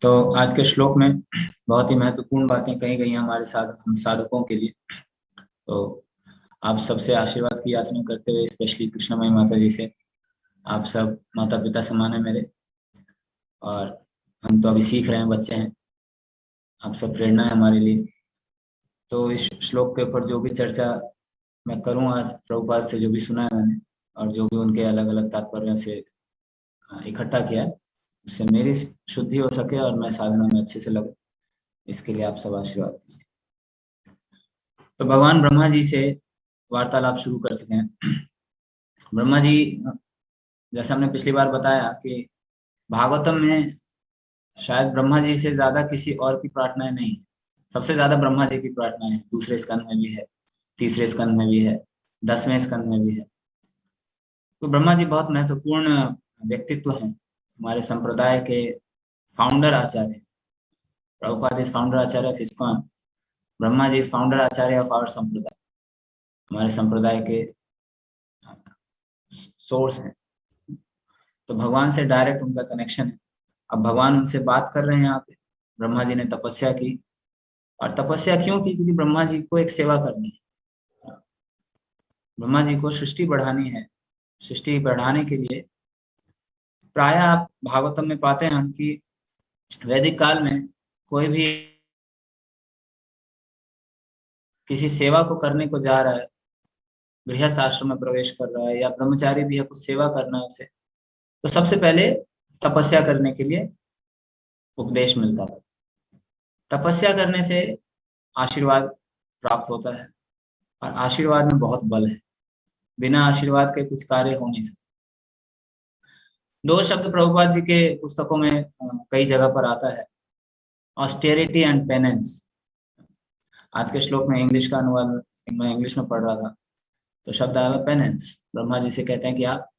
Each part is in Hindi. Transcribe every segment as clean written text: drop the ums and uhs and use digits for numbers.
तो आज के श्लोक में बहुत ही महत्वपूर्ण बातें कही गई हैं हमारे हम साधकों के लिए। तो आप सबसे आशीर्वाद की याचना करते हुए, स्पेशली कृष्णमयी माता जी से, आप सब माता पिता समान है मेरे, और हम तो अभी सीख रहे हैं, बच्चे हैं। आप सब प्रेरणा है हमारे लिए। तो इस श्लोक के ऊपर जो भी चर्चा मैं करूँ आज, प्रभुपाद से जो भी सुना है मैंने, और जो भी उनके अलग अलग तात्पर्यों से इकट्ठा किया है, उससे मेरी शुद्धि हो सके और मैं साधना में अच्छे से लगे, इसके लिए आप सब आशीर्वाद दीजिए। तो भगवान ब्रह्मा जी से वार्तालाप शुरू कर चुके हैं। ब्रह्मा जी, जैसे हमने पिछली बार बताया कि भागवतम में शायद ब्रह्मा जी से ज्यादा किसी और की प्रार्थनाएं नहीं है। सबसे ज्यादा ब्रह्मा जी की प्रार्थनाएं है। दूसरे स्कंद में भी है, तीसरे स्कंद में भी है, 10वें स्कंद में भी है। तो ब्रह्मा जी बहुत महत्वपूर्ण व्यक्तित्व हैं, हमारे संप्रदाय के founder acharya. Prabhupada is founder acharya of ISKCON. Brahma ji is founder acharya of our sampradaya. हमारे संप्रदाय के सोर्स हैं। तो भगवान से डायरेक्ट उनका कनेक्शन है। अब भगवान उनसे बात कर रहे हैं यहाँ पे। ब्रह्मा जी ने तपस्या की, और तपस्या क्यों की? क्योंकि ब्रह्मा जी को एक सेवा करनी है। ब्रह्मा जी को सृष्टि बढ़ानी है। सृष्टि बढ़ाने के लिए प्राय आप भागवतम में पाते हैं हम कि वैदिक काल में कोई भी किसी सेवा को करने को जा रहा है, गृहस्थ आश्रम में प्रवेश कर रहा है या ब्रह्मचारी भी है, कुछ सेवा करना है उसे, तो सबसे पहले तपस्या करने के लिए उपदेश मिलता था। तपस्या करने से आशीर्वाद प्राप्त होता है, और आशीर्वाद में बहुत बल है। बिना आशीर्वाद के कुछ कार्य हो नहीं सकते। दो शब्द प्रभुपाद जी के पुस्तकों में कई जगह पर आता है, ऑस्टेरिटी एंड पेनेंस। आज के श्लोक में इंग्लिश का अनुवाद मैं इंग्लिश में पढ़ रहा था, तो शब्द आया पेनेंस। ब्रह्मा जी से कहते हैं कि आप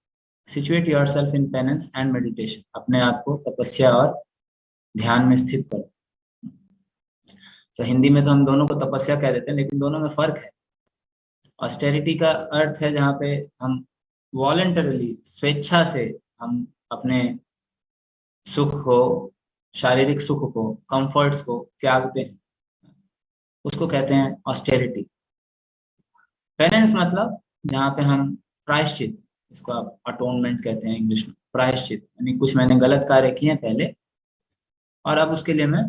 situate your self in penance and meditation, अपने आप को तपस्या और ध्यान में स्थित करो। तो हिंदी में तो हम दोनों को तपस्या कह देते हैं, लेकिन दोनों में फर्क है। ऑस्टेरिटी का अर्थ है जहाँ पे हम वॉलेंटरली, स्वेच्छा से, हम अपने सुख को, शारीरिक सुख को, कंफर्ट्स को त्यागते हैं, उसको कहते हैं ऑस्टेरिटी। पेनेंस मतलब जहाँ पे हम प्रायश्चित, इसको आप अटोनमेंट कहते हैं इंग्लिश में, प्रायश्चित, यानी कुछ मैंने गलत कार्य किए हैं पहले, और अब उसके लिए मैं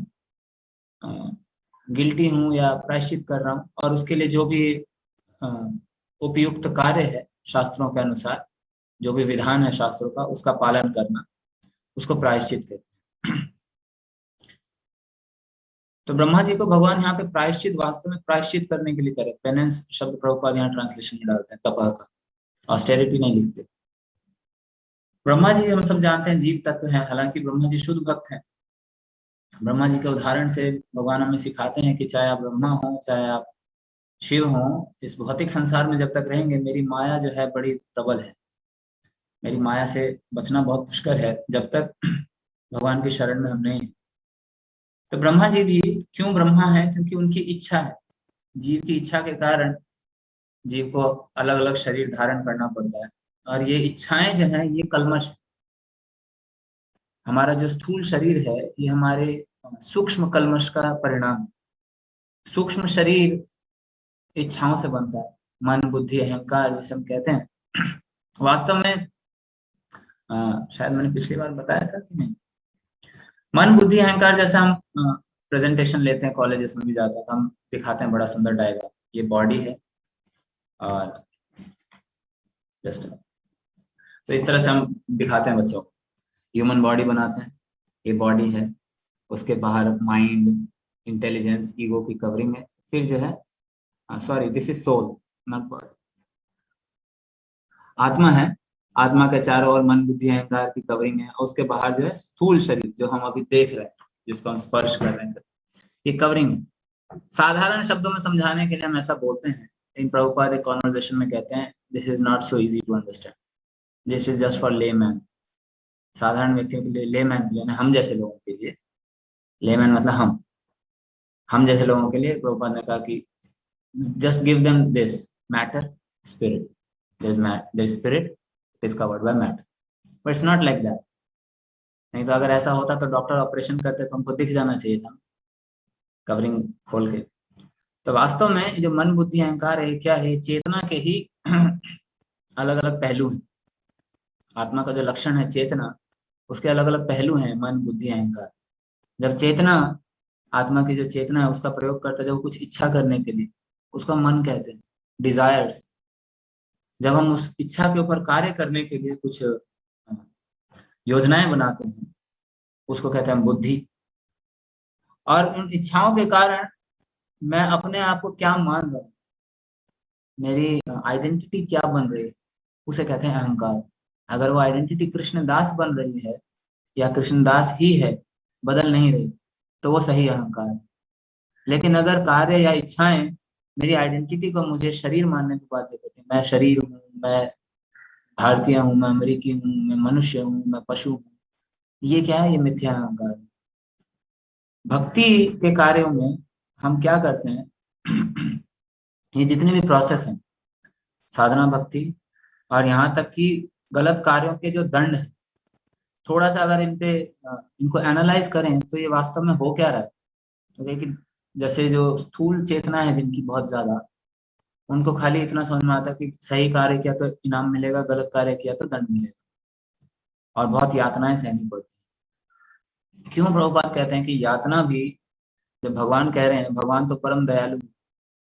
गिल्टी हूँ या प्रायश्चित कर रहा हूँ, और उसके लिए जो भी अ, उपयुक्त कार्य है शास्त्रों के अनुसार, जो भी विधान है शास्त्रों का, उसका पालन करना, उसको प्रायश्चित कहते हैं। तो ब्रह्मा जी को भगवान यहाँ पे प्रायश्चित, वास्तव में प्रायश्चित करने के लिए करे। पेनेंस शब्द प्रभुपाद यहाँ ट्रांसलेशन में डालते हैं तपह का, ऑस्टेरिटी नहीं लिखते। ब्रह्मा जी हम सब जानते हैं जीव तत्व हैं, हालांकि ब्रह्मा जी शुद्ध भक्त हैं। ब्रह्मा जी के उदाहरण से भगवान हमें सिखाते हैं कि चाहे आप ब्रह्मा हो, चाहे आप शिव हो, इस भौतिक संसार में जब तक रहेंगे, मेरी माया जो है बड़ी प्रबल है। मेरी माया से बचना बहुत दुष्कर है जब तक भगवान की शरण में हम नहीं हैं। तो ब्रह्मा जी भी क्यों ब्रह्मा है? क्योंकि उनकी इच्छा है। जीव की इच्छा के कारण जीव को अलग अलग शरीर धारण करना पड़ता है, और ये इच्छाएं जो है ये कल्मश है। हमारा जो स्थूल शरीर है ये हमारे सूक्ष्म कल्मश का परिणाम है। सूक्ष्म शरीर इच्छाओं से बनता है, मन बुद्धि अहंकार जिसे हम कहते हैं। वास्तव में शायद मैंने पिछली बार बताया था कि नहीं, मन बुद्धि अहंकार जैसा हम प्रेजेंटेशन लेते हैं, कॉलेजेस में भी जाता था, हम दिखाते हैं बड़ा सुंदर डायग्राम, ये बॉडी है, और जस्ट तो इस तरह से हम दिखाते हैं बच्चों को, ह्यूमन बॉडी बनाते हैं, ये बॉडी है, उसके बाहर माइंड, इंटेलिजेंस, ईगो की कवरिंग है, फिर जो है, sorry this is soul, not body, आत्मा है। आत्मा के चारों ओर मन बुद्धि अहंकार की कवरिंग है, और उसके बाहर जो है स्थूल शरीर, जो हम अभी देख रहे हैं, जिसको हम स्पर्श कर रहे हैं, ये कवरिंग है। साधारण शब्दों में समझाने के लिए हम ऐसा बोलते हैं, इन प्रभुपाद एक कॉन्वर्सेशन में कहते हैं, this is not so easy to understand, this is just for layman. साधारण व्यक्तियों के लिए, लेमैन के लिए, हम जैसे लोगों के लिए, लेमैन मतलब हम जैसे लोगों के लिए प्रभुपाद ने कहा कि just give them this matter, spirit. There's spirit is covered by matter, but it's not like that. नहीं तो अगर ऐसा होता तो डॉक्टर ऑपरेशन करते तो हमको दिख जाना चाहिए था, कवरिंग खोल के। तो वास्तव में ये जो मन बुद्धि अहंकार है, क्या है? चेतना के ही अलग अलग पहलू हैं। आत्मा का जो लक्षण है चेतना, उसके अलग अलग पहलू हैं, मन बुद्धि अहंकार। जब चेतना, आत्मा की जो चेतना है उसका प्रयोग करता है जब वो कुछ इच्छा करने के लिए, उसका मन कहते हैं, डिजायर्स। जब हम उस इच्छा के ऊपर कार्य करने के लिए कुछ योजनाएं बनाते हैं, उसको कहते हैं बुद्धि। और उन इच्छाओं के कारण मैं अपने आप को क्या मान रहा हूँ, मेरी आइडेंटिटी क्या बन रही है, उसे कहते हैं अहंकार। अगर वो आइडेंटिटी कृष्णदास बन रही है या कृष्णदास ही है, बदल नहीं रही, तो वो सही अहंकार है। लेकिन अगर कार्य या इच्छाएं मेरी आइडेंटिटी को मुझे शरीर मानने को बाध्य करती हैं, मैं शरीर हूँ, मैं भारतीय हूँ, मैं अमेरिकी हूँ, मैं मनुष्य हूँ, मैं पशु हूँ, ये क्या है? ये मिथ्या अहंकार है। भक्ति के कार्यों में हम क्या करते हैं? ये जितने भी प्रोसेस हैं, साधना भक्ति, और यहाँ तक कि गलत कार्यों के जो दंड है, थोड़ा सा अगर इन पे इनको एनालाइज करें तो ये वास्तव में हो क्या रहा है। तो कि जैसे जो स्थूल चेतना है जिनकी बहुत ज्यादा, उनको खाली इतना समझ में आता है कि सही कार्य किया तो इनाम मिलेगा, गलत कार्य किया तो दंड मिलेगा, और बहुत यातनाएं सहनी पड़ती हैं। क्यों प्रभुपाद कहते हैं कि यातना भी, जब भगवान कह रहे हैं, भगवान तो परम दयालु हैं,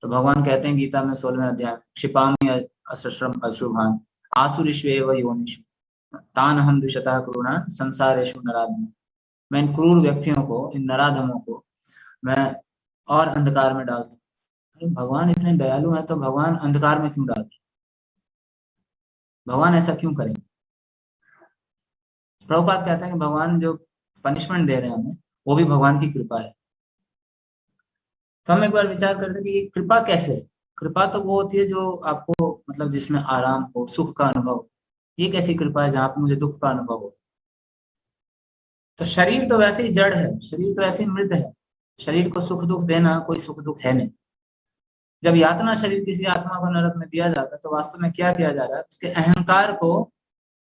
तो भगवान कहते हैं गीता में 16वें अध्याय, क्षिपामि अश्रम अश्रुभान आसुरीष्वेव योनिषु तान हम द्विषतः करुणा संसारेषु नराधम। मैं इन क्रूर व्यक्तियों को, इन नराधमों को मैं और अंधकार में डालता हूँ। अरे भगवान इतने दयालु हैं तो भगवान अंधकार में क्यों डालते? भगवान ऐसा क्यों करेंगे? प्रभुपाद कहते हैं कि भगवान जो पनिशमेंट दे रहे हैं हमें, वो भी भगवान की कृपा है। तो हम एक बार विचार करते हैं कि ये कृपा कैसे है। कृपा तो वो होती है जो आपको, मतलब जिसमें आराम हो, सुख का अनुभव हो। ये कैसी कृपा है जहाँ पे मुझे दुख का अनुभव हो? तो शरीर तो वैसे ही जड़ है, शरीर तो ऐसे ही मृत है, शरीर को सुख दुख देना कोई सुख दुख है नहीं। जब यातना शरीर किसी आत्मा को नरक में दिया जाता है तो वास्तव में क्या किया जा रहा है? उसके अहंकार को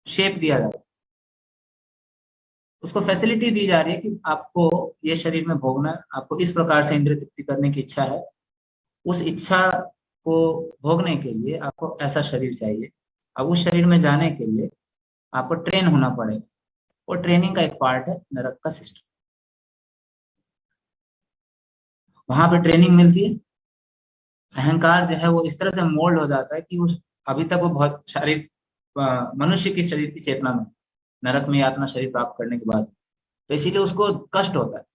शेप दिया जा रहा है, उसको फैसिलिटी दी जा रही है कि आपको ये शरीर में भोगना है, आपको इस प्रकार से इंद्रिय तृप्ति करने की इच्छा है। उस इच्छा को भोगने के लिए आपको ऐसा शरीर चाहिए। अब उस शरीर में जाने के लिए आपको ट्रेन होना पड़ेगा, और ट्रेनिंग का एक पार्ट है नरक का सिस्टम। वहां पे ट्रेनिंग मिलती है, अहंकार जो है वो इस तरह से मोल्ड हो जाता है कि उस, अभी तक वो बहुत शारीरिक, मनुष्य की शरीर की चेतना में, नरक में यातना शरीर प्राप्त करने के बाद, तो इसीलिए उसको कष्ट होता है।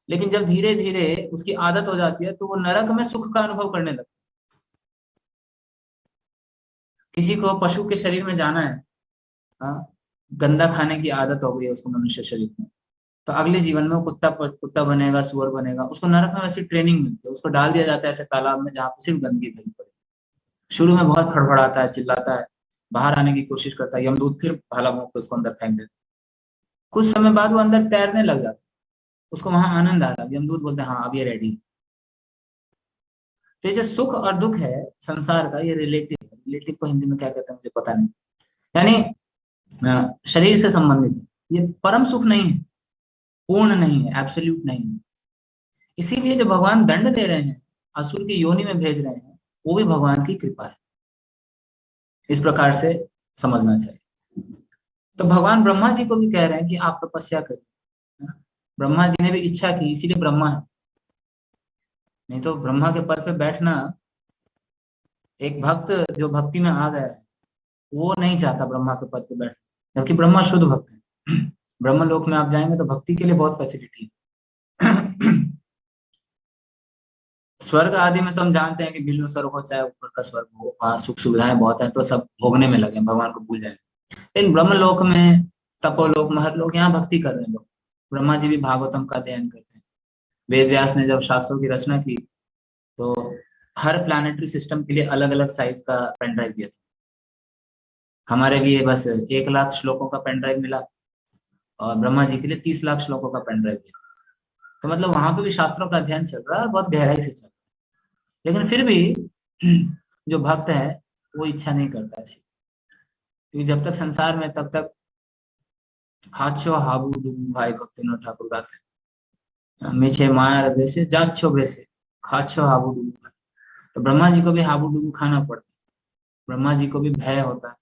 लेकिन जब धीरे धीरे उसकी आदत हो जाती है तो वो नरक में सुख का अनुभव करने लगता है। किसी को पशु के शरीर में जाना है, हाँ, गंदा खाने की आदत हो गई है उसको मनुष्य शरीर में, तो अगले जीवन में वो कुत्ता बनेगा, सुअर बनेगा। उसको नरक में वैसी ट्रेनिंग मिलती है, उसको डाल दिया जाता है ऐसे तालाब में जहाँ पर सिर्फ गंदगी भरी पड़ी। शुरू में बहुत फड़फड़ाता है, चिल्लाता है, बाहर आने की कोशिश करता है, यमदूत फिर भाला भोंक के उसको अंदर फेंक देते। कुछ समय बाद वो अंदर तैरने लग जाता है, उसको वहां आनंद आ रहा है, यमदूत बोलते हैं हाँ अब ये रेडी है। तो ये जो सुख और दुख है संसार का, ये रिलेटिव है। रिलेटिव को हिंदी में क्या कहते हैं मुझे पता नहीं। यानी शरीर से संबंधित है, ये परम सुख नहीं है, पूर्ण नहीं है, एब्सोल्यूट नहीं है। इसीलिए जो भगवान दंड दे रहे हैं, असुर की योनि में भेज रहे हैं, वो भी भगवान की कृपा है। इस प्रकार से समझना चाहिए। तो भगवान ब्रह्मा जी को भी कह रहे हैं कि आप तपस्या करिए, है ना? ब्रह्मा जी ने भी इच्छा की, इसीलिए ब्रह्मा है। नहीं तो ब्रह्मा के पद पे बैठना, एक भक्त जो भक्ति में आ गया है, वो नहीं चाहता ब्रह्मा के पद पे बैठना, जबकि ब्रह्मा शुद्ध भक्त है। ब्रह्म लोक में आप जाएंगे तो भक्ति के लिए बहुत फैसिलिटी है। स्वर्ग आदि में तो हम जानते हैं कि बिल्व स्वर्ग हो चाहे ऊपर का स्वर्ग हो, वहाँ सुख सुविधाएं बहुत है, तो सब भोगने में लगे हैं, भगवान को भूल जाए। लेकिन ब्रह्म लोक में, तपोलोक, महर लोग, यहाँ भक्ति कर रहे हैं लोग। ब्रह्मा जी भी भागवतम का अध्ययन करते हैं। वेद व्यास ने जब शास्त्रों की रचना की तो हर प्लानिटरी सिस्टम के लिए अलग अलग साइज का पेन ड्राइव दिया था। हमारे लिए बस 1 लाख श्लोकों का पेन ड्राइव मिला, और ब्रह्मा जी के लिए 30 लाख श्लोकों का पेन ड्राइव दिया। तो मतलब वहां पे भी शास्त्रों का अध्ययन चल रहा है, और बहुत गहराई से चल रहा है। लेकिन फिर भी जो भक्त है वो इच्छा नहीं करता ऐसी, क्योंकि जब तक संसार में, तब तक खाचो हाबू डूबू भाई भक्ति विनोद ठाकुर गाते हैं। मीछे माया बेसे जाच्छो बेसे खाचो हाबू डूबू भाई। तो ब्रह्मा जी को भी हाबू डूबू खाना पड़ता है, ब्रह्मा जी को भी भय होता है,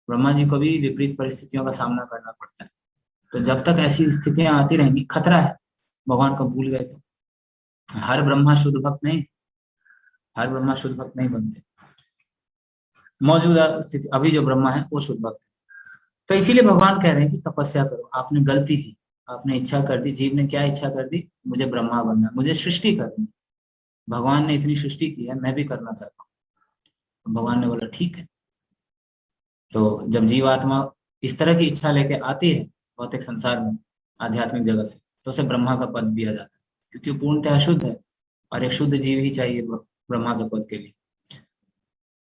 ब्रह्मा जी को भी विपरीत परिस्थितियों का सामना करना पड़ता है। तो जब तक ऐसी स्थितियां आती रहेंगी, खतरा है। भगवान को भूल गए तो हर ब्रह्मा शुद्ध भक्त नहीं, हर ब्रह्मा शुद्ध भक्त नहीं बनते। मौजूदा स्थिति अभी जो ब्रह्मा है वो शुद्ध भक्त है। तो इसीलिए भगवान कह रहे हैं कि तपस्या करो। आपने गलती की, आपने इच्छा कर दी, जीव ने क्या इच्छा कर दी, मुझे ब्रह्मा बनना है, मुझे सृष्टि करनी है। भगवान ने इतनी सृष्टि की है, मैं भी करना चाहता हूँ। तो भगवान ने बोला ठीक है। तो जब जीवात्मा इस तरह की इच्छा लेके आती है भौतिक संसार में, आध्यात्मिक जगत से, तो उसे ब्रह्मा का पद दिया जाता है, क्योंकि वो पूर्णतः शुद्ध है और एक शुद्ध जीव ही चाहिए ब्रह्मा के पद के लिए।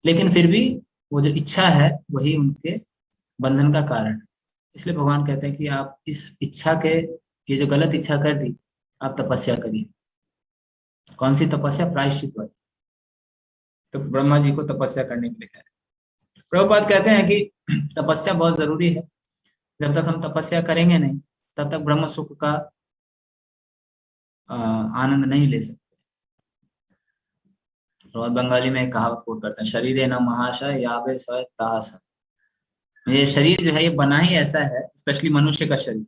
लेकिन फिर भी वो जो इच्छा है वही उनके बंधन का कारण है। इसलिए भगवान कहते हैं कि आप इस इच्छा के, ये जो गलत इच्छा कर दी, आप तपस्या करिए। कौन सी तपस्या? प्रायश्चित वाली। तो ब्रह्मा जी को तपस्या करने के लिए कह रहे हैं। प्रभुपाद कहते हैं कि तपस्या बहुत जरूरी है। जब तक हम तपस्या करेंगे नहीं, तब तक ब्रह्म सुख का आनंद नहीं ले सकते। और बंगाली में एक कहावत कोट करते हैं, शरीर न महाशय यावे सय तास। ये शरीर जो है ये बना ही ऐसा है, स्पेशली मनुष्य का शरीर।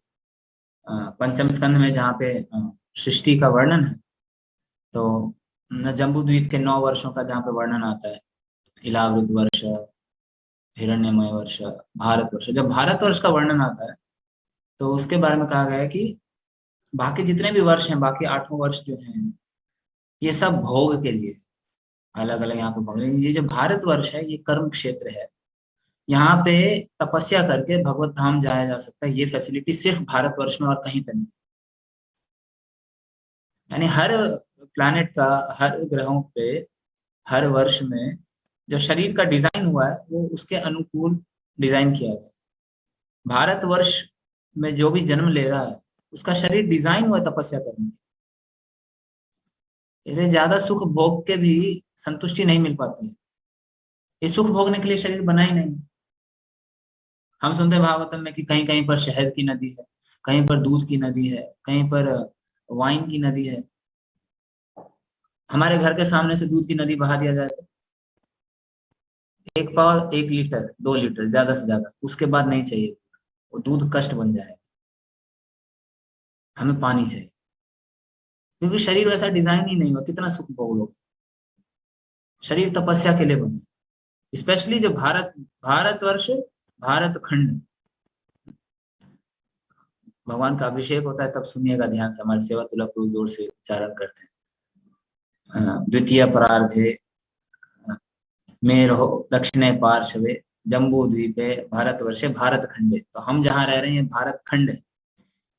पंचम स्कंद में जहाँ पे सृष्टि का वर्णन है, तो जम्बू द्वीप के 9 वर्षों का जहाँ पे वर्णन आता है, इलावृत वर्ष, हिरण्यमय वर्ष, भारत वर्ष। जब भारत वर्ष का वर्णन आता है तो उसके बारे में कहा गया है कि बाकी जितने भी वर्ष हैं, बाकी 8 वर्ष जो हैं, ये सब भोग के लिए अलग अलग यहाँ पे भोग। लेकिन ये जो भारत वर्ष है ये कर्म क्षेत्र है। यहाँ पे तपस्या करके भगवत धाम जाया जा सकता है। ये फैसिलिटी सिर्फ भारत वर्ष में और कहीं पे नहीं। यानी हर प्लैनेट का, हर ग्रहों पे, हर वर्ष में जो शरीर का डिजाइन हुआ है वो उसके अनुकूल डिजाइन किया गया है। भारत वर्ष में जो भी जन्म ले रहा है उसका शरीर डिजाइन हुआ है तपस्या करने के लिए। इसे ज्यादा सुख भोग के भी संतुष्टि नहीं मिल पाती है। ये सुख भोगने के लिए शरीर बना ही नहीं। हम सुनते हैं भागवतम में कि कहीं कहीं पर शहद की नदी है, कहीं पर दूध की नदी है, कहीं पर वाइन की नदी है। हमारे घर के सामने से दूध की नदी बहा दिया जाए तो एक पाव 1 लीटर 2 लीटर ज्यादा से ज्यादा, उसके बाद नहीं चाहिए। वो दूध कष्ट बन जाएगा। हमें पानी चाहिए, क्योंकि शरीर वैसा डिजाइन ही नहीं हुआ। कितना सुख भोग लोगे। शरीर तपस्या के लिए बने। स्पेशली जो भारतवर्ष, भारत खंड, भगवान का अभिषेक होता है तब सुनिएगा ध्यान से। हमारे सेवा तुला प्रभु जोर से उच्चारण करते हैं। द्वितीय परार्धे मेरहो दक्षिणे पार्श्वे जम्बू द्वीपे भारतवर्षे भारत खंडे। तो हम जहाँ रह रहे हैं भारत खंड है।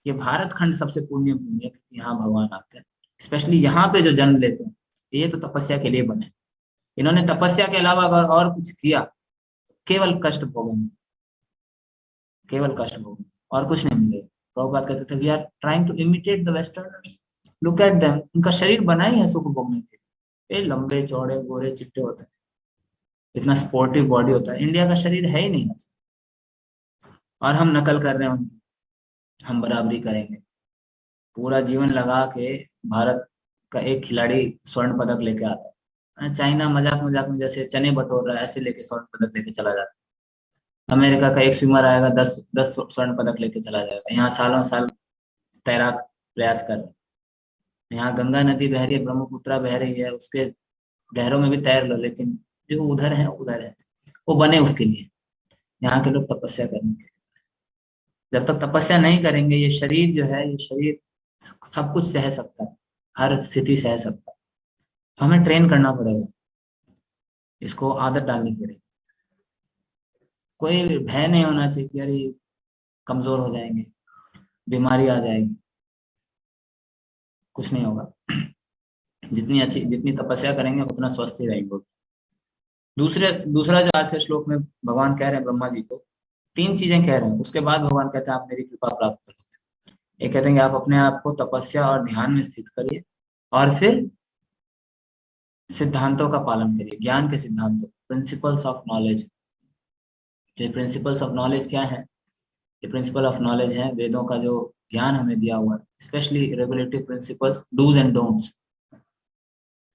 ये भारत खंड सबसे पुण्य भूमि है, क्योंकि यहाँ भगवान आते हैं। स्पेशली यहाँ पे जो जन्म लेते हैं ये तो तपस्या के लिए बने। इन्होंने तपस्या के अलावा अगर और कुछ किया, केवल कष्ट भोगेंगे, केवल कष्ट भोगेंगे, और कुछ नहीं मिलेगा। प्रभुपाद कहते थे, we are trying to imitate the westerners, look at them. उनका शरीर बना ही है सुख भोगने के लिए। ये लंबे चौड़े गोरे चिट्टे होते हैं, इतना स्पोर्टिव बॉडी होता है। इंडिया का शरीर है ही नहीं ऐसा। और हम नकल कर रहे हैं उनकी। हम बराबरी करेंगे। पूरा जीवन लगा के भारत का एक खिलाड़ी स्वर्ण पदक लेके आता है, चाइना मजाक मजाक में जैसे चने बटोर रहा है ऐसे लेके स्वर्ण पदक लेके चला जाता है। अमेरिका का एक स्विमर आएगा, 10 10 स्वर्ण पदक लेके चला जाएगा। यहाँ सालों साल तैराक प्रयास कर रहे हैं। यहाँ गंगा नदी बह रही है, ब्रह्मपुत्रा बह रही है, उसके गहरों में भी तैर लो, लेकिन जो उधर है उधर है। वो बने उसके लिए। यहाँ के लोग तपस्या करने के लिए। जब तक तपस्या नहीं करेंगे, ये शरीर जो है, ये शरीर सब कुछ सह सकता है, हर स्थिति सह सकता है। तो हमें ट्रेन करना पड़ेगा, इसको आदत डालनी पड़ेगी। कोई भय नहीं होना चाहिए कि अरे कमजोर हो जाएंगे, बीमारी आ जाएगी। कुछ नहीं होगा। जितनी अच्छी, जितनी तपस्या करेंगे उतना स्वस्थ ही रहेंगे। दूसरा जो आज के श्लोक में भगवान कह रहे हैं ब्रह्मा जी को, 3 चीजें कह रहे हैं। उसके बाद भगवान कहते हैं आप मेरी कृपा प्राप्त करोगे। ये कहते हैं कि आप अपने आप को तपस्या और ध्यान में स्थित करिए, और फिर सिद्धांतों का पालन करिए, ज्ञान के सिद्धांतों, प्रिंसिपल्स ऑफ नॉलेज। तो प्रिंसिपल्स ऑफ नॉलेज क्या है? ये प्रिंसिपल ऑफ नॉलेज है, वेदों का जो ज्ञान हमें दिया हुआ है, specially regulative principles, do's and don'ts.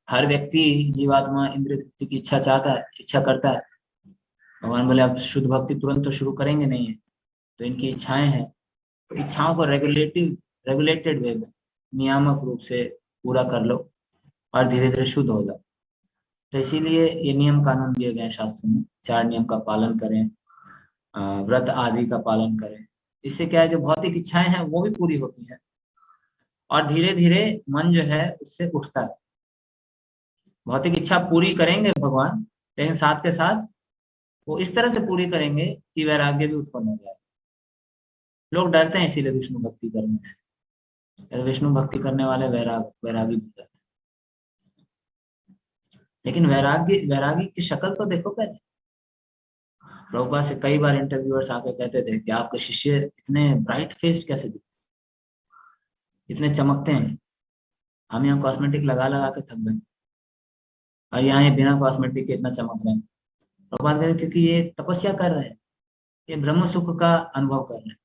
हर व्यक्ति, जीवात्मा इंद्रिय तृप्ति की इच्छा चाहता है, इच्छा करता है। भगवान बोले आप शुद्ध भक्ति तुरंत तो शुरू करेंगे नहीं है, तो इनकी इच्छाएं हैं, तो इच्छाओं को रेगुलेटेड वे में, नियामक रूप से पूरा कर लो और धीरे धीरे शुद्ध हो जाओ। तो इसीलिए ये नियम कानून दिए गए हैं शास्त्रों में, 4 नियम का पालन करें, व्रत आदि का पालन करें। इससे क्या है, जो भौतिक इच्छाएं हैं वो भी पूरी होती हैं और धीरे धीरे मन जो है उससे उठता है। भौतिक इच्छा पूरी करेंगे भगवान, लेकिन साथ के साथ वो इस तरह से पूरी करेंगे कि वैराग्य भी उत्पन्न हो जाए। लोग डरते हैं इसीलिए विष्णु भक्ति करने से, कहते विष्णु भक्ति करने वाले वैरागी बन जाते हैं। लेकिन वैरागी की शक्ल तो देखो पहले। प्रभुपाद से कई बार इंटरव्यूअर्स आके कहते थे कि आपके शिष्य इतने ब्राइट फेस्ड कैसे दिखते, इतने चमकते हैं, हम यहाँ कॉस्मेटिक लगा लगा के थक गए और यहाँ ये बिना कॉस्मेटिक के इतना चमक रहे हैं। प्रभुपाद कहते क्योंकि ये तपस्या कर रहे हैं, ये ब्रह्म सुख का अनुभव कर रहे हैं।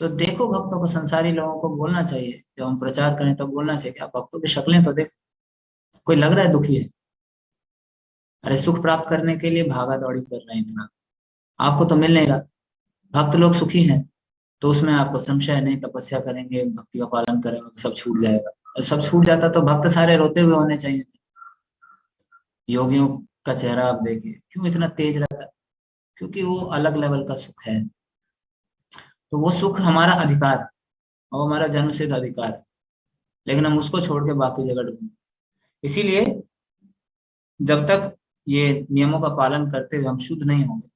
तो देखो, भक्तों को, संसारी लोगों को बोलना चाहिए, जब हम प्रचार करें तब बोलना चाहिए कि आप भक्तों की शक्लें तो देखो, कोई लग रहा है दुखी है, अरे सुख प्राप्त करने के लिए भागा दौड़ी कर रहे हैं इतना, आपको तो मिल नहीं रहा। भक्त लोग सुखी हैं तो उसमें आपको संशय नहीं, तपस्या करेंगे, भक्ति का पालन करेंगे तो सब छूट जाएगा। और सब छूट जाता तो भक्त सारे रोते हुए होने चाहिए थे। योगियों का चेहरा आप देखिए, क्यों इतना तेज रहता है, क्योंकि वो अलग लेवल का सुख है। तो वो सुख हमारा अधिकार है और हमारा जन्म सिद्ध अधिकार है, लेकिन हम उसको छोड़ के बाकी जगह ढूंढते। इसीलिए जब तक ये नियमों का पालन करते हुए हम शुद्ध नहीं होंगे,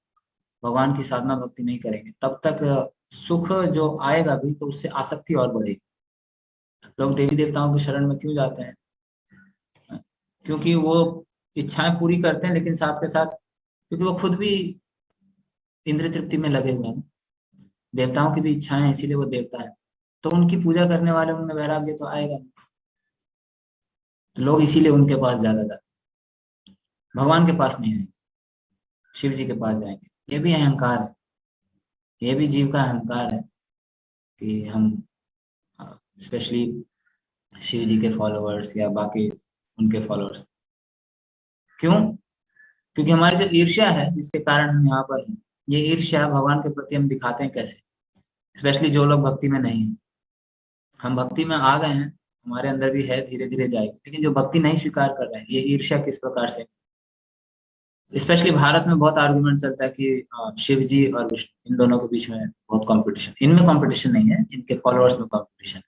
भगवान की साधना भक्ति नहीं करेंगे, तब तक सुख जो आएगा भी तो उससे आसक्ति और बढ़ेगी। लोग देवी देवताओं की शरण में क्यों जाते हैं? क्योंकि वो इच्छाएं पूरी करते हैं, लेकिन साथ के साथ क्योंकि वो खुद भी इंद्रिय तृप्ति में लगे हुए हैं। देवताओं की भी इच्छाएं हैं, इसीलिए वो देवता है। तो उनकी पूजा करने वाले, उनमें वैराग्य तो आएगा नहीं, तो लोग इसीलिए उनके पास ज्यादा जाते हैं, भगवान के पास नहीं आएंगे, शिव जी के पास जाएंगे। ये भी अहंकार है, ये भी जीव का अहंकार है कि हम स्पेशली शिव जी के फॉलोअर्स या बाकी उनके फॉलोअर्स, क्यों? क्योंकि हमारी जो ईर्ष्या है जिसके कारण हम यहाँ पर हैं, ये ईर्ष्या भगवान के प्रति हम दिखाते हैं कैसे? स्पेशली जो लोग भक्ति में नहीं है। हम भक्ति में आ गए हैं, हमारे अंदर भी है, धीरे धीरे जाएगी, लेकिन जो भक्ति नहीं स्वीकार कर रहे हैं, ये ईर्ष्या किस प्रकार से? स्पेशली भारत में बहुत आर्गुमेंट चलता है कि शिव जी और विष्णु, इन दोनों के बीच में बहुत कंपटीशन। इनमें कंपटीशन नहीं है, इनके फॉलोअर्स में कंपटीशन।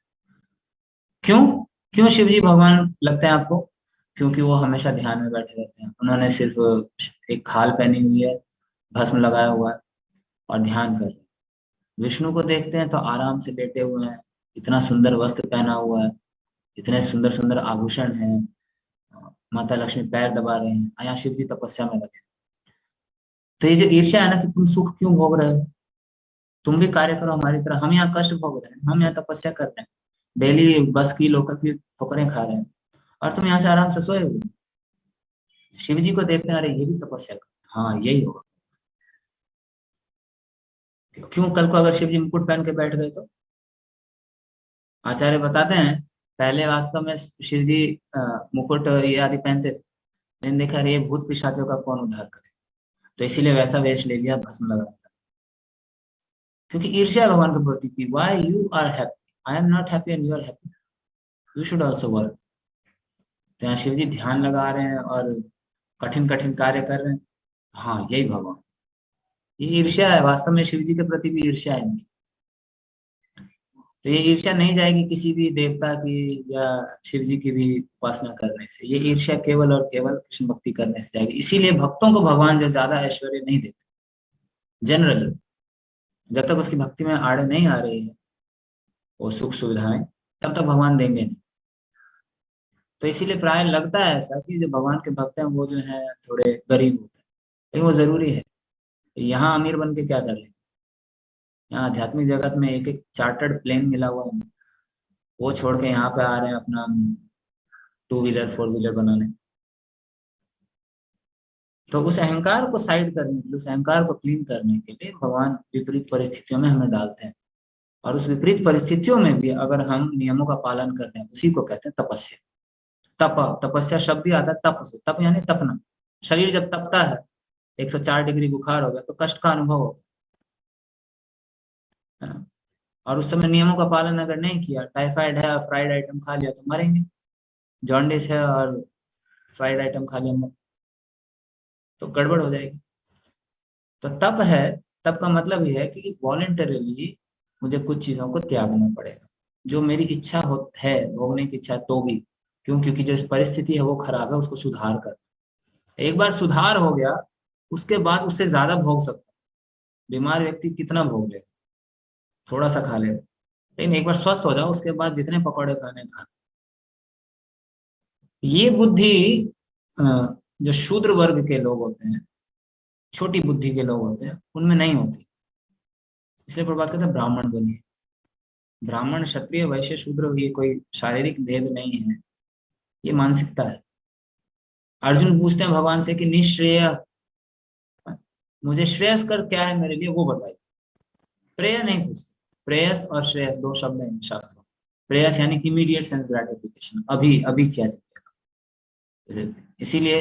क्यों? क्यों शिव जी भगवान लगते हैं आपको? क्योंकि वो हमेशा ध्यान में बैठे रहते हैं, उन्होंने सिर्फ एक खाल पहनी हुई है, भस्म लगाया हुआ है और ध्यान कर रहे हैं। विष्णु को देखते हैं तो आराम से लेटे हुए हैं, इतना सुंदर वस्त्र पहना हुआ है, इतने सुंदर सुंदर आभूषण हैं, माता लक्ष्मी पैर दबा रहे हैं, यहाँ शिव जी तपस्या में लगे। तो ये जो ईर्ष्या है ना, कि तुम सुख क्यों भोग रहे हो, तुम भी कार्य करो हमारी तरह, हम यहाँ कष्ट भोग रहे हैं, हम यहाँ तपस्या कर रहे हैं, डेली बस की लोकल की ठोकरें खा रहे हैं, और तुम यहाँ से आराम से सोए हुए। शिव जी को देखते हैं, अरे ये भी तपस्या कर, हाँ यही होगा। क्यों? कल को अगर शिव जी मुकुट पहन के बैठ गए तो? आचार्य बताते हैं, पहले वास्तव में शिव जी मुकुट ये आदि पहनते थे, लेकिन देखा अरे ये भूत पिशाचों का कौन उद्धार करे, तो इसीलिए वैसा वेश ले लिया, भस्म लगा। क्योंकि ईर्ष्या है भगवान के प्रति की, why you are happy, I am not happy and you are happy, you should also work. तो यहाँ शिव जी ध्यान लगा रहे हैं और कठिन कठिन कार्य कर रहे हैं, हाँ यही भगवान। ये ईर्ष्या है, वास्तव में शिव जी के प्रति भी ईर्ष्या है इनकी। तो ये ईर्ष्या नहीं जाएगी किसी भी देवता की या शिव जी की भी उपासना करने से, ये ईर्ष्या केवल और केवल कृष्ण भक्ति करने से जाएगी। इसीलिए भक्तों को भगवान जो ज्यादा ऐश्वर्य नहीं देते जनरली, जब तक उसकी भक्ति में आड़े नहीं आ रही है वो सुख सुविधाएं, तब तक भगवान देंगे नहीं। तो इसीलिए प्राय लगता है ऐसा कि जो भगवान के भक्त हैं वो जो है थोड़े गरीब होते हैं, लेकिन वो जरूरी है। यहाँ अमीर बन के क्या कर लेंगे? यहाँ आध्यात्मिक जगत में एक एक चार्टर्ड प्लेन मिला हुआ है, वो छोड़ के यहाँ पे आ रहे हैं अपना 2 व्हीलर 4 व्हीलर बनाने। तो उस अहंकार को साइड करने के लिए, उस अहंकार को क्लीन करने के लिए भगवान विपरीत परिस्थितियों में हमें डालते हैं। और उस विपरीत परिस्थितियों में भी अगर हम नियमों का पालन करते हैं, उसी को कहते हैं तपस्या। तपस्या शब्द भी आता है तप से। तप यानी तपना। शरीर जब तपता है, 104 डिग्री बुखार हो गया तो कष्ट का अनुभव होगा, है ना। और उस समय नियमों का पालन अगर नहीं किया, टाइफाइड है और फ्राइड आइटम खा लिया तो मरेंगे। जॉन्डिस है और फ्राइड आइटम खा लिया तो गड़बड़ हो जाएगी। तो तप है, तप का मतलब यह है कि वॉलेंटरीली मुझे कुछ चीजों को त्यागना पड़ेगा, जो मेरी इच्छा हो है, भोगने की इच्छा तो भी। क्यों? क्योंकि जो परिस्थिति है वो खराब है, उसको सुधार कर। एक बार सुधार हो गया, उसके बाद उससे ज्यादा भोग सकता है। बीमार व्यक्ति कितना भोग लेगा? थोड़ा सा खा लेगा। लेकिन एक बार स्वस्थ हो जाओ, उसके बाद जितने पकौड़े खाने खा। ये बुद्धि अ, जो शूद्र वर्ग के लोग होते हैं, छोटी बुद्धि के लोग होते हैं, उनमें नहीं होती। इसलिए प्रभात कहते हैं ब्राह्मण बनिए। ब्राह्मण, क्षत्रिय, वैश्य, शूद्र, ये कोई शारीरिक भेद नहीं है, ये मानसिकता है। अर्जुन पूछते हैं भगवान से कि निश्रेय, मुझे श्रेयस्कर क्या है मेरे लिए, वो बताइए। प्रेय नहीं पूछते। प्रेयस और श्रेयस दो शब्द हैं शास्त्रों में। प्रेयस यानी इमीडिएट सेंस ग्रेटिफिकेशन, अभी अभी किया जाएगा। इसीलिए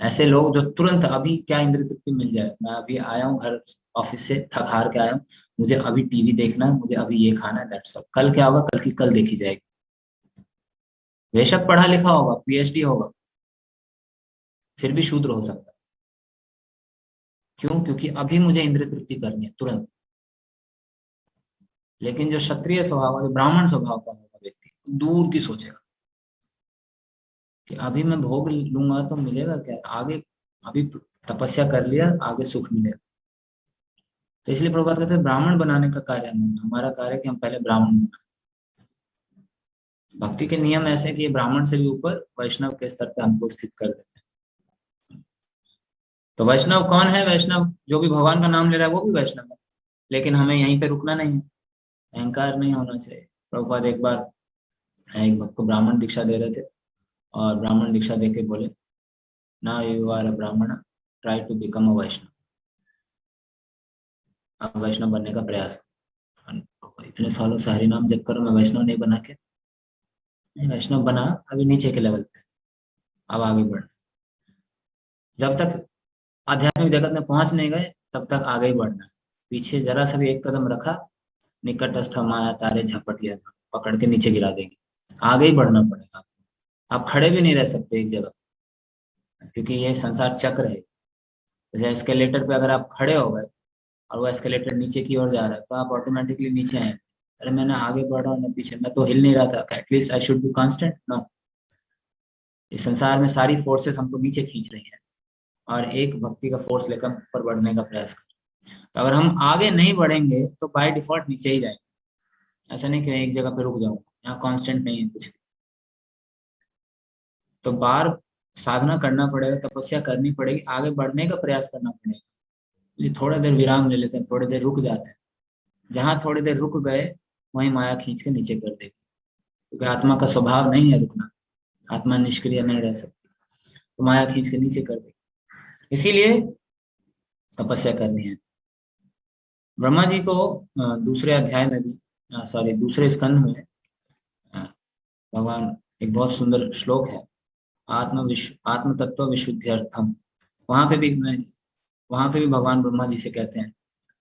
ऐसे लोग जो तुरंत अभी क्या इंद्र तृप्ति मिल जाए, मैं अभी आया हूँ घर ऑफिस से, थक हार के आया हूँ, मुझे अभी टीवी देखना है, मुझे अभी ये खाना है, दैट्स ऑल। कल क्या होगा, कल की कल देखी जाएगी। बेशक पढ़ा लिखा होगा, पीएचडी होगा, फिर भी शूद्र हो सकता है। क्यों? क्योंकि अभी मुझे इंद्र तृप्ति करनी है तुरंत। लेकिन जो क्षत्रिय स्वभाव, जो ब्राह्मण स्वभाव का होगा व्यक्ति, दूर की सोचेगा कि अभी मैं भोग लूंगा तो मिलेगा क्या आगे, अभी तपस्या कर लिया, आगे सुख मिलेगा। तो इसलिए प्रभुपाद कहते हैं ब्राह्मण बनाने का कार्य हमारा कार्य है कि हम पहले ब्राह्मण बनाए। भक्ति के नियम ऐसे कि ये ब्राह्मण से भी ऊपर वैष्णव के स्तर पे हमको स्थित कर देते हैं। तो वैष्णव कौन है? वैष्णव जो भी भगवान का नाम ले रहा है वो भी वैष्णव है। लेकिन हमें यहीं पे रुकना नहीं है, अहंकार नहीं होना चाहिए। प्रभुपाद एक बार एक भक्त को ब्राह्मण दीक्षा दे रहे थे, और ब्राह्मण दीक्षा दे के बोले, ना यू आर अ ब्राह्मण, ट्राई टू बिकम अ वैष्णव। आप वैष्णव बनने का प्रयास करो। इतने सालों से हरि नाम जप करो, मैं वैष्णव नहीं बना के? नहीं, वैष्णव बना, अभी नीचे के लेवल पे, अब आगे बढ़। जब तक आध्यात्मिक जगत में पहुंच नहीं गए, तब तक आगे ही बढ़ना है। पीछे जरा सा भी एक कदम रखा, निकटस्थ माया तारे झपट लिया, पकड़ के नीचे गिरा देंगे। आगे ही बढ़ना पड़ेगा आपको। आप खड़े भी नहीं रह सकते एक जगह, क्योंकि ये संसार चक्र है। जैसे एस्केलेटर पे अगर आप खड़े हो गए और वो एस्केलेटर नीचे की ओर जा रहा है, तो आप ऑटोमेटिकली नीचे आए। अरे मैंने आगे बढ़ रहा हूँ ना पीछे, मैं तो हिल नहीं रहा था, at least I should be constant. No, इस संसार में सारी फोर्सेस हमको नीचे खींच रही हैं, और एक भक्ति का फोर्स लेकर ऊपर बढ़ने का प्रयास कर। तो अगर हम आगे नहीं बढ़ेंगे तो बाय डिफॉल्ट नीचे ही जाएंगे। ऐसा नहीं कि मैं एक जगह पे रुक जाऊंगा, यहाँ कांस्टेंट नहीं है कुछ। तो बार साधना करना पड़ेगा, तपस्या करनी पड़ेगी, आगे बढ़ने का प्रयास करना पड़ेगा। ये थोड़ा देर विराम ले लेते हैं, थोड़ी देर रुक जाते हैं। जहां थोड़ी देर रुक गए, वहीं माया खींच के नीचे कर देगी। क्योंकि आत्मा का स्वभाव नहीं है रुकना, आत्मा निष्क्रिय नहीं रह सकती, तो माया खींच के नीचे कर देगी। इसीलिए तपस्या करनी है। ब्रह्मा जी को दूसरे अध्याय में भी, सॉरी दूसरे स्कंध में, अ, भगवान, एक बहुत सुंदर श्लोक है, आत्म तत्व विशुद्धि अर्थम। वहां पे भी मैं वहां पे भी भगवान ब्रह्मा जी से कहते हैं,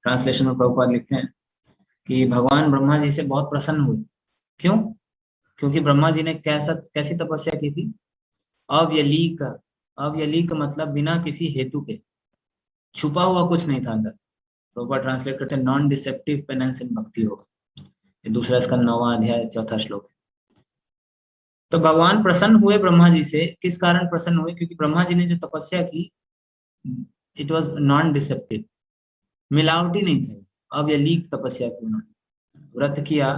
ट्रांसलेशन में प्रभुपाद लिखते हैं कि भगवान ब्रह्मा जी से बहुत प्रसन्न हुए। क्यों? क्योंकि ब्रह्मा जी ने कैसी तपस्या की थी? अव्यलीक। अव्यलीक मतलब बिना किसी हेतु के, छुपा हुआ कुछ नहीं था अंदर। प्रभुपाद ट्रांसलेट करते हैं नॉन डिसेप्टिव पेनेंस इन भक्ति होगा। ये दूसरा इसका 9वां अध्याय 4था श्लोक है। तो भगवान प्रसन्न हुए ब्रह्मा जी से। किस कारण प्रसन्न हुए? क्योंकि ब्रह्मा जी ने जो तपस्या की, इट वॉज नॉन डिसेप्टिव, मिलावटी नहीं थे। अव्यलीक तपस्या की उन्होंने, व्रत किया।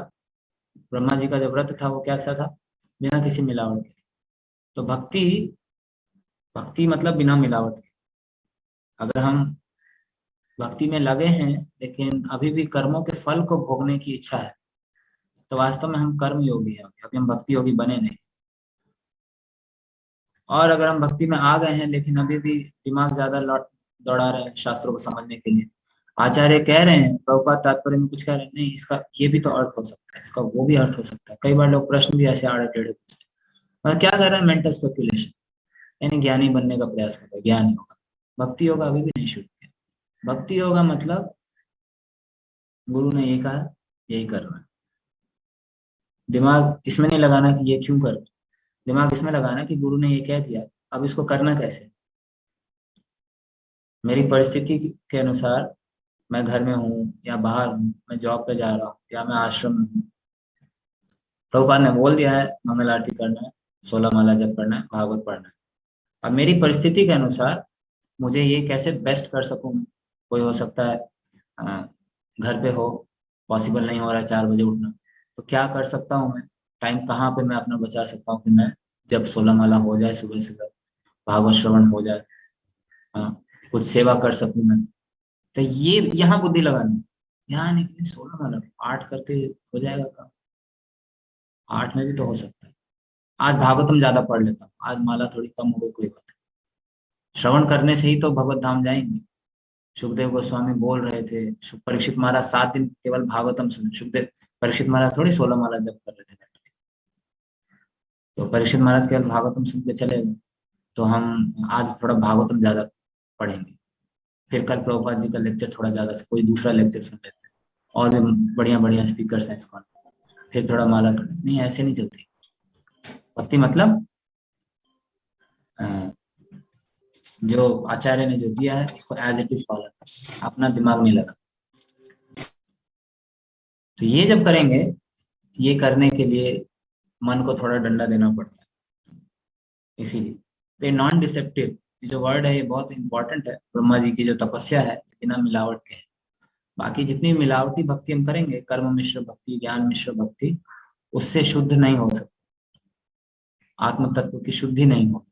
ब्रह्मा जी का जो व्रत था वो कैसा था? बिना किसी मिलावट के। तो भक्ति, भक्ति मतलब बिना मिलावट के। अगर हम भक्ति में लगे हैं, लेकिन अभी भी कर्मों के फल को भोगने की इच्छा है, तो वास्तव में हम कर्म योगी हैं, अभी हम भक्ति योगी बने नहीं। और अगर हम भक्ति में आ गए हैं लेकिन अभी भी दिमाग ज्यादा लौट दौड़ा रहे हैं शास्त्रों को समझने के लिए, आचार्य कह रहे हैं, प्रभुपाद तात्पर्य में कुछ कह रहे हैं, नहीं इसका ये भी तो अर्थ हो सकता है, इसका वो भी अर्थ हो सकता है। कई बार लोग प्रश्न भी ऐसे आड़े टेढ़े पूछते हैं, और क्या कर रहे हैं, मेंटल स्पेकुलेशन, यानी ज्ञानी बनने का प्रयास कर रहे हैं, ज्ञान योगा। भक्ति योगा अभी भी नहीं शुरू किया। भक्ति योगा मतलब गुरु ने ये कहा, यही करना है। दिमाग इसमें नहीं लगाना कि ये क्यों कर रहे हैं। दिमाग इसमें लगाना कि गुरु ने ये कह दिया, अब इसको करना कैसे। मेरी परिस्थिति के अनुसार मैं घर में हूँ या बाहर हूँ, मैं जॉब पे जा रहा हूँ या मैं आश्रम में हूँ, प्रभुपाद ने बोल दिया है मंगल आरती करना है, 16 माला जप करना है, भागवत पढ़ना है। अब मेरी परिस्थिति के अनुसार मुझे ये कैसे बेस्ट कर सकूं मैं। कोई हो सकता है अ, घर पे हो, पॉसिबल नहीं हो रहा है 4 बजे उठना, तो क्या कर सकता हूँ मैं, टाइम कहाँ पे मैं अपना बचा सकता हूँ कि मैं जब 16 माला हो जाए, सुबह सुबह भागवत श्रवण हो जाए, कुछ सेवा कर सकूं मैं। तो ये यहाँ बुद्धि लगानी है। यहाँ नहीं कि 16 माला 8 करके हो जाएगा काम, 8 में भी तो हो सकता है। आज भागवतम ज्यादा पढ़ लेता हूँ, आज माला थोड़ी कम हो गई, कोई बात नहीं। श्रवण करने से ही तो भगवत धाम जाएंगे। सुखदेव गोस्वामी बोल रहे थे, परीक्षित महाराज 7 दिन केवल भागवतम सुने। सुखदेव परीक्षित महाराज थोड़ी 16 माला जप कर रहे थे बैठ के। तो परीक्षित महाराज केवल भागवतम सुन के चले गए। तो हम आज थोड़ा भागवतम ज्यादा पढ़ेंगे, फिर कल प्रभुपाद जी का लेक्चर थोड़ा ज्यादा से कोई दूसरा लेक्चर सुन लेते हैं, और भी बढ़िया बढ़िया स्पीकर हैं इसको, फिर थोड़ा माला कर, नहीं ऐसे नहीं चलती भक्ति। मतलब अ, जो आचार्य ने जो दिया है इसको एज इट इज पालन कर, अपना दिमाग नहीं लगा। तो ये जब करेंगे, ये करने के लिए मन को थोड़ा डंडा देना पड़ता है। इसीलिए तो ये नॉन डिसेप्टिव जो वर्ड है ये बहुत इंपॉर्टेंट है। ब्रह्मा जी की जो तपस्या है बिना मिलावट के है। बाकी जितनी मिलावटी भक्ति हम करेंगे, कर्म मिश्र भक्ति, ज्ञान मिश्र भक्ति, उससे शुद्ध नहीं हो सकती, आत्म तत्व की शुद्धि नहीं हो।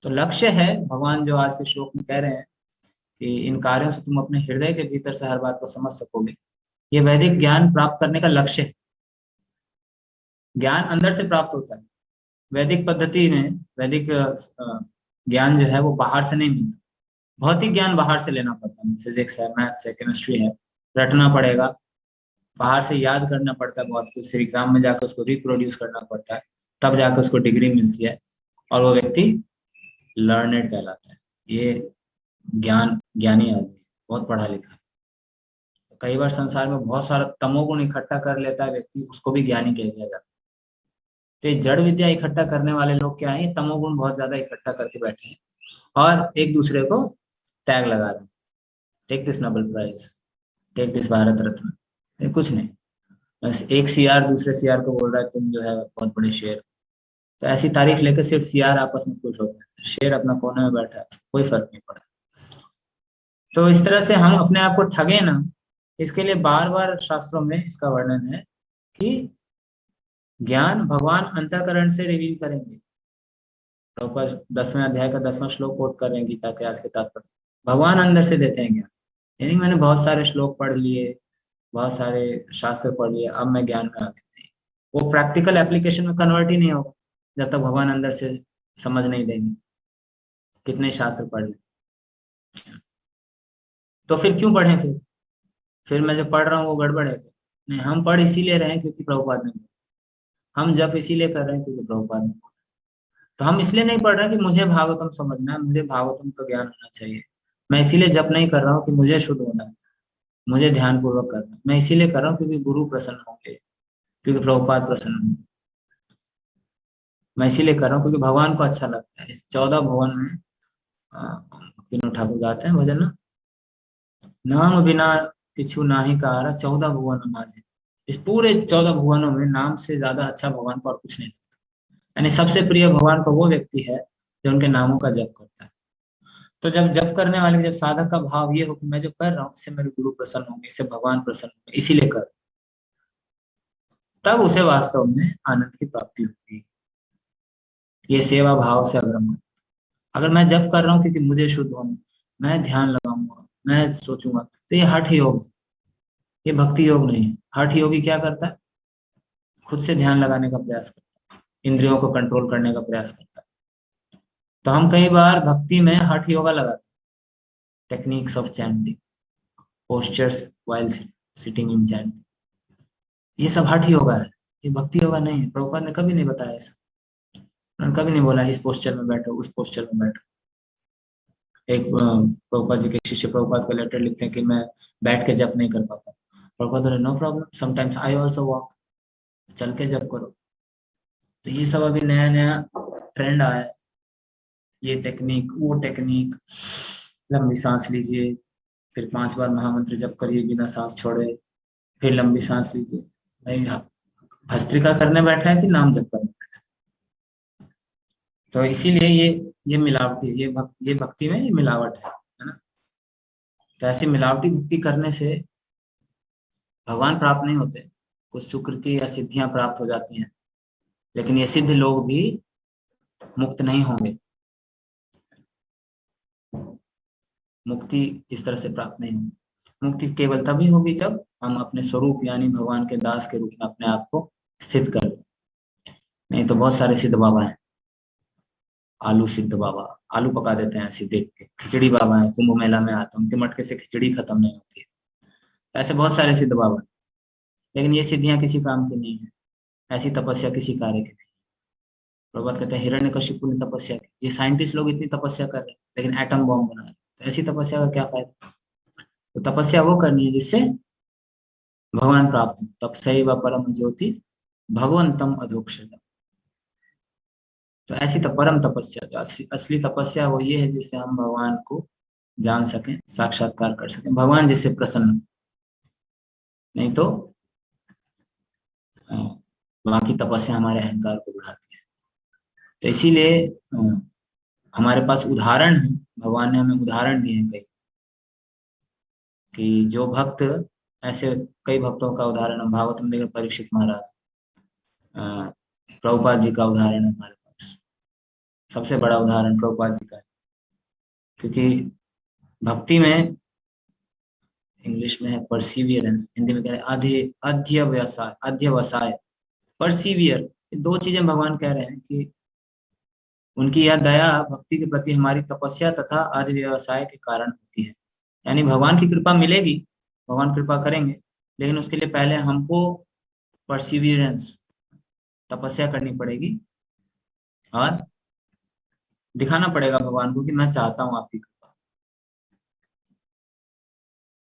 तो लक्ष्य है, भगवान जो आज के श्लोक में कह रहे हैं कि इन कार्यों से तुम अपने हृदय के भीतर से हर बात को समझ सकोगे, ये वैदिक ज्ञान प्राप्त करने का लक्ष्य है। ज्ञान अंदर से प्राप्त होता है। वैदिक पद्धति में वैदिक ज्ञान जो है वो बाहर से नहीं मिलता। भौतिक ज्ञान बाहर से लेना पड़ता है, फिजिक्स है, मैथ्स है, केमिस्ट्री है, रटना पड़ेगा, बाहर से याद करना पड़ता है बहुत कुछ, फिर एग्जाम में जाकर उसको रिप्रोड्यूस करना पड़ता है, तब जाकर उसको डिग्री मिलती है, और वो व्यक्ति लर्नेड कहलाता है। ये ज्ञानी आदमी है, बहुत पढ़ा लिखा है। तो कई बार संसार में बहुत सारा तमोगुण इकट्ठा कर लेता है व्यक्ति, उसको भी ज्ञानी कह दिया जाता है। तो ये जड़ विद्या इकट्ठा करने वाले लोग क्या है, ये तमोगुण बहुत ज्यादा इकट्ठा करके बैठे हैं और एक दूसरे को टैग लगा रहे हैं, take this Nobel prize, take this Bharat Ratna. ये कुछ नहीं, बस एक सीआर दूसरे सीआर को बोल रहा है तुम जो है बहुत बड़े शेर। तो ऐसी तारीफ लेकर सिर्फ सीआर आपस में खुश होते हैं, शेर अपना कोने में बैठा है, कोई फर्क नहीं पड़ता। तो इस तरह से हम अपने आप को ठगे ना, इसके लिए बार बार शास्त्रों में इसका वर्णन है कि ज्ञान भगवान अंतःकरण से रिवील करेंगे। प्रभुपाद 10वें अध्याय का 10वां श्लोक कोट कर रहे हैं गीता के आज के तात्पर्य, भगवान अंदर से देते हैं ज्ञान। यानी मैंने बहुत सारे श्लोक पढ़ लिए, बहुत सारे शास्त्र पढ़ लिए, अब मैं ज्ञान में आ गया, नहीं। वो प्रैक्टिकल एप्लीकेशन में कन्वर्ट ही नहीं होगा जब तक भगवान अंदर से समझ नहीं देंगे, कितने शास्त्र पढ़ ले। तो फिर क्यों पढ़े, फिर मैं जो पढ़ रहा हूँ वो गड़बड़ है क्या? नहीं, हम पढ़ इसीलिए रहे हैं क्योंकि प्रभुपाद ने बोला। हम जप इसीलिए कर रहे हैं क्योंकि प्रभुपाद ने बोला। तो हम इसलिए नहीं पढ़ रहे हैं कि मुझे भागवतम समझना है, मुझे भागवतम का ज्ञान होना चाहिए। मैं इसीलिए जप नहीं कर रहा हूँ कि मुझे शुद्ध होना है, मुझे ध्यान पूर्वक करना है। मैं इसीलिए कर रहा हूँ क्योंकि गुरु प्रसन्न होंगे, क्योंकि प्रभुपाद प्रसन्न होंगे। मैं इसीलिए कर रहा हूँ क्योंकि भगवान को अच्छा लगता है। इस 14 भुवन में तीनों ठाकुर गाते हैं भजन ना, नाम बिना किछु नाहि कार 14 भुवन माझे। इस पूरे 14 भुवनों में नाम से ज्यादा अच्छा भगवान को और कुछ नहीं लगता। यानी सबसे प्रिय भगवान को वो व्यक्ति है जो उनके नामों का जप करता है। तो जब जप करने वाले, जब साधक का भाव ये हो कि मैं जो कर रहा हूँ इससे मेरे गुरु प्रसन्न होंगे, इससे भगवान प्रसन्न होंगे, इसीलिए कर, तब उसे वास्तव में आनंद की प्राप्ति होगी। ये सेवा भाव से अगर हम, अगर मैं जप कर रहा हूँ क्योंकि मुझे शुद्ध होना, मैं ध्यान लगाऊंगा, मैं सोचूंगा, तो ये हठ योग है, ये भक्ति योग नहीं है। हठ योगी क्या करता है, खुद से ध्यान लगाने का प्रयास करता है, इंद्रियों को कंट्रोल करने का प्रयास करता है। तो हम कई बार भक्ति में हठ योगा लगाते हैं, techniques of chanting, postures while sitting in chanting, ये सब हठ योगा है, ये भक्ति योगा नहीं है। प्रभुपाद ने कभी नहीं बताया ऐसा, उन्होंने कभी नहीं बोला इस पोस्चर में बैठो, उस पोस्चर में बैठो। एक प्रभुपाद जी के शिष्य प्रभुपाद को लेटर लिखते हैं कि मैं बैठ के जप नहीं कर पाता। प्रभुपाद बोले no problem, sometimes I also walk, चल के जप करो। तो ये सब अभी नया नया ट्रेंड आया है, ये टेक्निक वो टेक्निक, लंबी सांस लीजिए, फिर 5 बार महामंत्र जप करिए बिना सांस छोड़े, फिर लंबी सांस लीजिए। भाई भस्त्रिका करने बैठा है कि नाम जप करने बैठा है? तो इसीलिए ये मिलावटी, ये भक्ति में ये मिलावट है ना। तो ऐसी मिलावटी भक्ति करने से भगवान प्राप्त नहीं होते, कुछ सुकृति या सिद्धियां प्राप्त हो जाती हैं, लेकिन ये सिद्ध लोग भी मुक्त नहीं होंगे, मुक्ति इस तरह से प्राप्त नहीं होगी। मुक्ति केवल तभी होगी जब हम अपने स्वरूप यानी भगवान के दास के रूप में अपने आप को सिद्ध कर लें। नहीं तो बहुत सारे सिद्ध बाबा हैं, आलू सिद्ध बाबा, आलू पका देते हैं ऐसे देख के। खिचड़ी बाबा है, कुंभ मेला में आता है, उनके मटके से खिचड़ी खत्म नहीं होती है। तो ऐसे बहुत सारे सिद्ध बाबा हैं, लेकिन ये सिद्धियां किसी काम की नहीं है, ऐसी तपस्या किसी कार्य की नहीं। प्रभात कहते हैं हिरण्यकशिपु ने तपस्या की, ये साइंटिस्ट लोग इतनी तपस्या कर रहे हैं लेकिन एटम बॉम्ब बना रहे हैं, तो ऐसी तपस्या का क्या फायदा। तो तपस्या वो करनी है जिससे भगवान प्राप्त हो, तपस्या परम ज्योति भगवंतम अधोक्षज। तो ऐसी तो परम तपस्या, जो असली तपस्या वो ये है जिससे हम भगवान को जान सकें, साक्षात्कार कर सकें, भगवान जिससे प्रसन्न। नहीं तो बाकी तपस्या हमारे अहंकार को बढ़ाती है। तो इसीलिए हमारे पास उदाहरण है, भगवान ने हमें उदाहरण दिए हैं कई, कि जो भक्त, ऐसे कई भक्तों का उदाहरण है। भागवतम देखें परीक्षित महाराज, प्रभुपाद जी का उदाहरण है हमारे पास, सबसे बड़ा उदाहरण प्रभुपाद जी का है। क्योंकि भक्ति में इंग्लिश में है परसिवियरेंस, हिंदी में कह रहे हैं अध्यवसाय, अध्यवसाय, परसिवियर। ये दो चीजें भगवान कह रहे हैं कि उनकी यह दया भक्ति के प्रति हमारी तपस्या तथा अध्यवसाय के कारण होती है। यानी भगवान की कृपा मिलेगी, भगवान कृपा करेंगे, लेकिन उसके लिए पहले हमको परसिवियरेंस, तपस्या करनी पड़ेगी और दिखाना पड़ेगा भगवान को कि मैं चाहता हूं आपकी कृपा।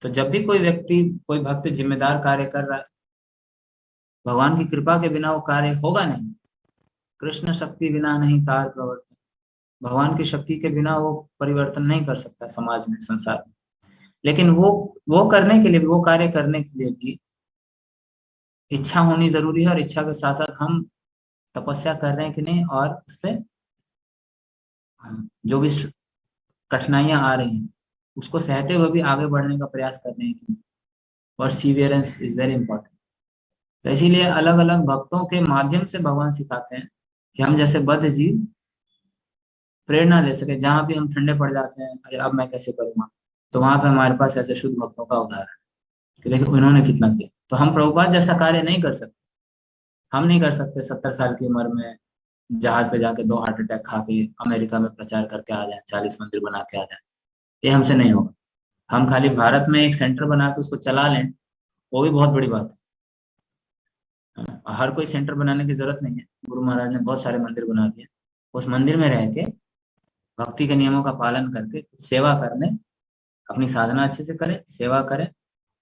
तो जब भी कोई व्यक्ति, कोई भक्त जिम्मेदार कार्य कर रहा है, भगवान की कृपा के बिना वो कार्य होगा नहीं। कृष्ण शक्ति बिना नहीं तार प्रवर्तन, भगवान की शक्ति के बिना वो परिवर्तन नहीं कर सकता समाज में, संसार में। लेकिन वो करने के लिए भी, वो कार्य करने के लिए भी इच्छा होनी जरूरी है, और इच्छा के साथ साथ हम तपस्या कर रहे हैं कि नहीं, और उसपे जो भी कठिनाइयां आ रही हैं उसको सहते हुए भी आगे बढ़ने का प्रयास कर रहे हैं कि नहीं। Perseverance is very important. तो इसीलिए अलग अलग भक्तों के माध्यम से भगवान सिखाते हैं कि हम जैसे बद्ध जीव प्रेरणा ले सके। जहां भी हम ठंडे पड़ जाते हैं, अरे अब मैं कैसे करूंगा, तो वहां पे हमारे पास ऐसे शुद्ध भक्तों का उदाहरण है कि देखो उन्होंने कितना किया। तो हम प्रभुपाद जैसा कार्य नहीं कर सकते, हम नहीं कर सकते 70 साल की उम्र में जहाज पे जाके 2 हार्ट अटैक खा के अमेरिका में प्रचार करके आ जाए, 40 मंदिर बना के आ जाए, ये हमसे नहीं होगा। हम खाली भारत में एक सेंटर बना के उसको चला लें, वो भी बहुत बड़ी बात है ना। हर कोई सेंटर बनाने की जरूरत नहीं है, गुरु महाराज ने बहुत सारे मंदिर बना दिए। उस मंदिर में रह के भक्ति के नियमों का पालन करके सेवा करने, अपनी साधना अच्छे से करें, सेवा करें,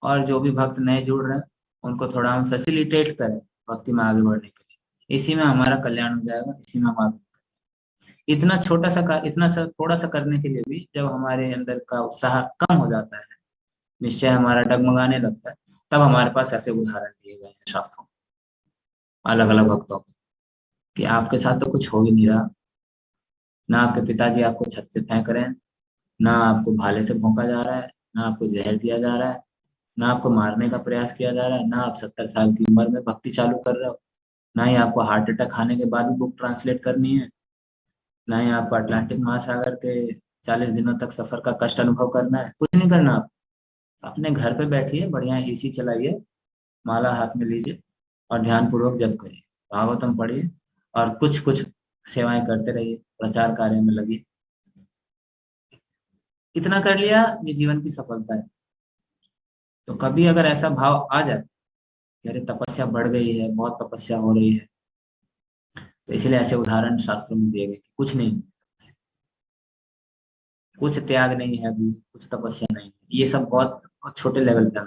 और जो भी भक्त नए जुड़ रहे हैं उनको थोड़ा हम फैसिलिटेट करें भक्ति में आगे बढ़ने के लिए। इसी में हमारा कल्याण हो जाएगा, इसी में हम आगे। इतना छोटा सा इतना सा थोड़ा सा करने के लिए भी जब हमारे अंदर का उत्साह कम हो जाता है, निश्चय हमारा डगमगाने लगता है, तब हमारे पास ऐसे उदाहरण दिए गए हैं शास्त्रों में अलग अलग भक्तों के, कि आपके साथ तो कुछ हो ही नहीं रहा, ना आपके पिताजी आपको छत से फेंक रहे हैं, ना आपको भाले से भोंका जा रहा है, ना आपको जहर दिया जा रहा है, ना आपको मारने का प्रयास किया जा रहा है, ना आप 70 साल की उम्र में भक्ति चालू कर रहे हो, ना ही आपको हार्ट अटैक खाने के बाद भी बुक ट्रांसलेट करनी है, ना ही आपको अटलांटिक महासागर के 40 दिनों तक सफर का कष्ट अनुभव करना है। कुछ नहीं करना, आप अपने घर पे बैठिए, बढ़िया एसी चलाइए, माला हाथ में लीजिए और ध्यान पूर्वक जप करिए, भागवतम पढ़िए, और कुछ कुछ सेवाएं करते रहिए, प्रचार कार्य में लगिए। इतना कर लिया, ये जीवन की सफलता है। तो कभी अगर ऐसा भाव आ जाए कि अरे तपस्या बढ़ गई है, बहुत तपस्या हो रही है, तो इसलिए ऐसे उदाहरण शास्त्रों में दिए गए कि कुछ नहीं, कुछ त्याग नहीं है अभी, कुछ तपस्या नहीं है, ये सब बहुत बहुत छोटे लेवल पे है।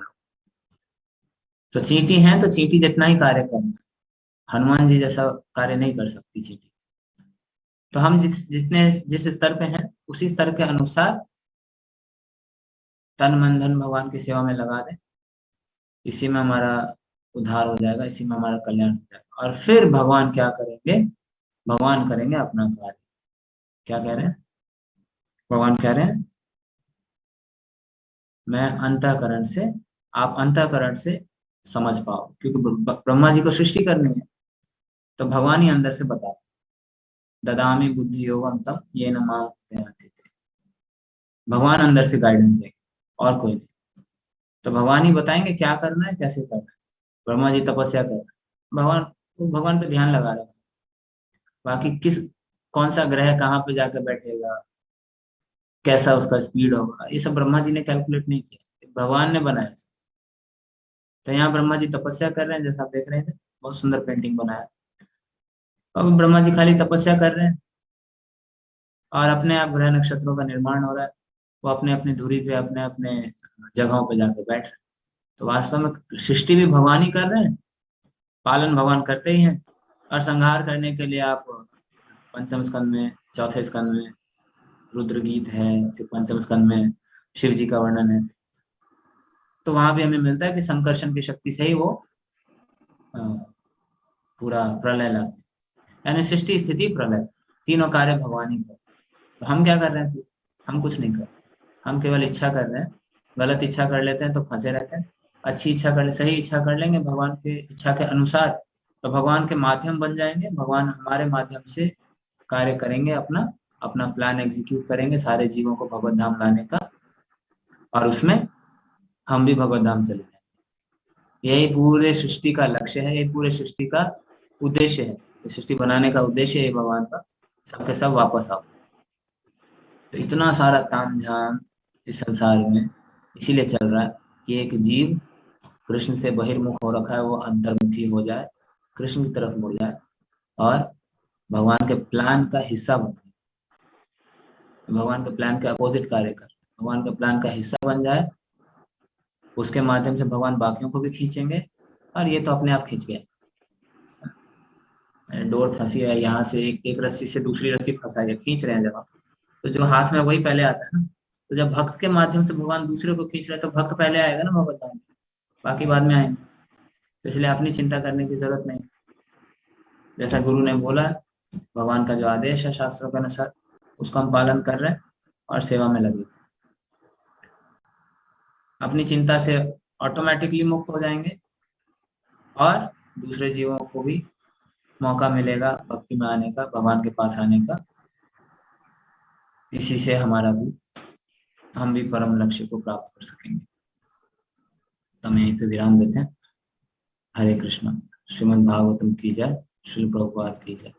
तो चींटी है तो चींटी जितना ही कार्य करना है, हनुमान जी जैसा कार्य नहीं कर सकती चींटी। तो हम जिस स्तर पे हैं, उसी स्तर के अनुसार तन मन धन भगवान की सेवा में लगा दें। इसी में हमारा उद्धार हो जाएगा, इसी में हमारा कल्याण हो जाएगा। और फिर भगवान क्या करेंगे? भगवान करेंगे अपना कार्य। क्या कह रहे हैं? भगवान कह रहे हैं मैं अंतःकरण से, आप अंतःकरण से समझ पाओ, क्योंकि ब्रह्मा जी को सृष्टि करनी है, तो भगवान ही अंदर से बताते, ददामी बुद्धि योगम तम ये न माम उपयान्ति थे। भगवान अंदर से गाइडेंस देंगे, और कोई नहीं। तो भगवान ही बताएंगे क्या करना है, कैसे करना है। ब्रह्मा जी तपस्या कर रहे हैं, भगवान, वो भगवान पे ध्यान लगा रहे हैं। बाकी कौन सा ग्रह कहाँ पे जाकर बैठेगा, कैसा उसका स्पीड होगा, ये सब ब्रह्मा जी ने कैलकुलेट नहीं किया, भगवान ने बनाया। तो यहाँ ब्रह्मा जी तपस्या कर रहे हैं, जैसा आप देख रहे थे, बहुत सुंदर पेंटिंग बनाया। अब ब्रह्मा जी खाली तपस्या कर रहे हैं, और अपने आप ग्रह नक्षत्रों का निर्माण हो रहा है। वो अपने अपने दूरी पे, अपने अपने जगहों पे जाके बैठ रहे हैं। तो वास्तव में सृष्टि भी भगवान ही कर रहे हैं, पालन भगवान करते ही हैं। और संहार करने के लिए आप पंचम स्कंद में, चौथे स्कंद में रुद्र गीत है, फिर पंचम स्कंद में शिव जी का वर्णन है। तो वहां भी हमें मिलता है कि संकर्षण की शक्ति से ही वो अ, पूरा प्रलय लाते हैं। यानी सृष्टि स्थिति प्रलय, तीनों कार्य भगवान ही कर। तो हम क्या कर रहे हैं फिर? हम कुछ नहीं कर रहे, हम केवल इच्छा कर रहे हैं। गलत इच्छा कर लेते हैं तो फंसे रहते हैं। अच्छी इच्छा कर ले, सही इच्छा कर लेंगे भगवान के इच्छा के अनुसार, तो भगवान के माध्यम बन जाएंगे। भगवान हमारे माध्यम से कार्य करेंगे, अपना अपना प्लान एग्जीक्यूट करेंगे सारे जीवों को भगवत धाम लाने का। और उसमें हम भी भगवत धाम चले जाएंगे। यही पूरे सृष्टि का लक्ष्य है, यही पूरे सृष्टि का उद्देश्य है। ये सृष्टि बनाने का उद्देश्य है भगवान का, सबके सब वापस आओ। तो इतना सारा तामझाम इस संसार में इसीलिए चल रहा है कि एक जीव कृष्ण से बहिर्मुख हो रखा है, वो अंतर्मुखी हो जाए, कृष्ण की तरफ मुड़ जाए, और भगवान के प्लान का हिस्सा बन जाए। भगवान के प्लान के अपोजिट कार्य कर, भगवान के प्लान का हिस्सा बन जाए। उसके माध्यम से भगवान बाकियों को भी खींचेंगे, और ये तो अपने आप खींच गया। डोर फंसी है, यहाँ से एक रस्सी से दूसरी रस्सी फंसा है, खींच रहे हैं जब आप, तो जो हाथ में वही पहले आता है ना। तो जब भक्त के माध्यम से भगवान दूसरे को खींच रहे हैं, तो भक्त पहले आएगा ना भगवत धाम, बाकी बाद में आएंगे। तो इसलिए अपनी चिंता करने की जरूरत नहीं। जैसा गुरु ने बोला, भगवान का जो आदेश है शास्त्रों के अनुसार, उसका हम पालन कर रहे हैं और सेवा में लगे। अपनी चिंता से ऑटोमेटिकली मुक्त हो जाएंगे, और दूसरे जीवों को भी मौका मिलेगा भक्ति में आने का, भगवान के पास आने का। इसी से हमारा भी, हम भी परम लक्ष्य को प्राप्त कर सकेंगे। तो हम यहीं पे विराम देते हैं। हरे कृष्णा। श्रीमद् भागवतम की जय। श्रील प्रभुपाद की जय।